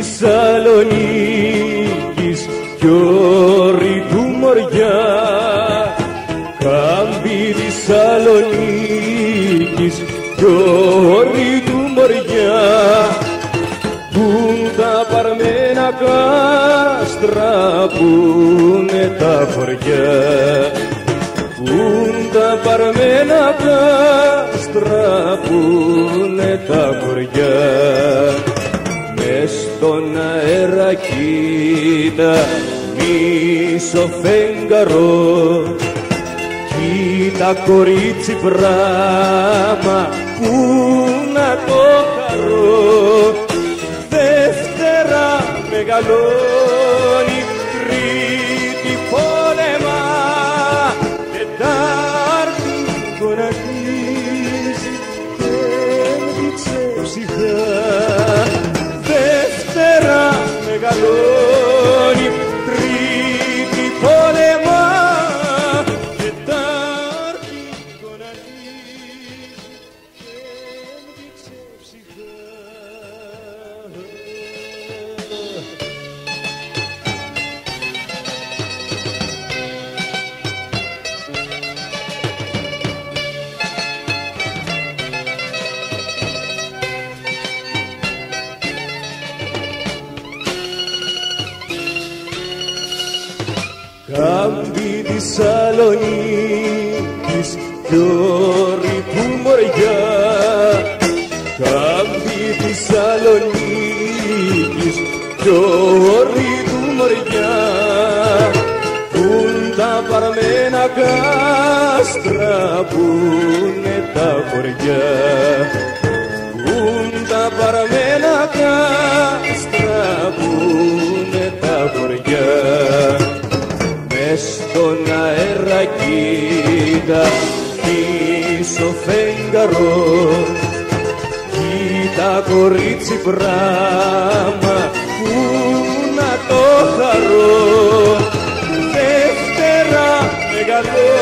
Θεσσαλονίκης κι όρη του Μοριά, κάμπη Θεσσαλονίκης κι όρη του Μοριά, πουν τα παρμένα κάστρα, πούνε τα χωριά, πουν τα παρμένα κάστρα, πούνε τα χωριά. Μες στον αέρα κοίτα μισό φεγγαρό, κοίτα κορίτσι πράμα που να το χαρώ. Δεύτερα μεγαλώνει, τρίτη πόλεμα, τετάρτη γονατίζει, πέμπτησε ψυχά. Δεύτερα μεγαλώνει, τρίτη πόλεμα, τετάρτη γονατίζει, πέμπτησε ψυχά. Κάμπη Θεσσαλονίκης κι όρη του Μοριά, κάμπη Θεσσαλονίκης κι όρη του Μοριά, πουν τα παρμένα κάστρα, πούνε τα χωριά, πουν τα παρμένα κάστρα, πούνε τα χωριά. Μες στον αέρα κοίτα μισό φεγγαρό, κοίτα κορίτσι πράμα που να το χαρώ. Δεύτερα μεγαλώ,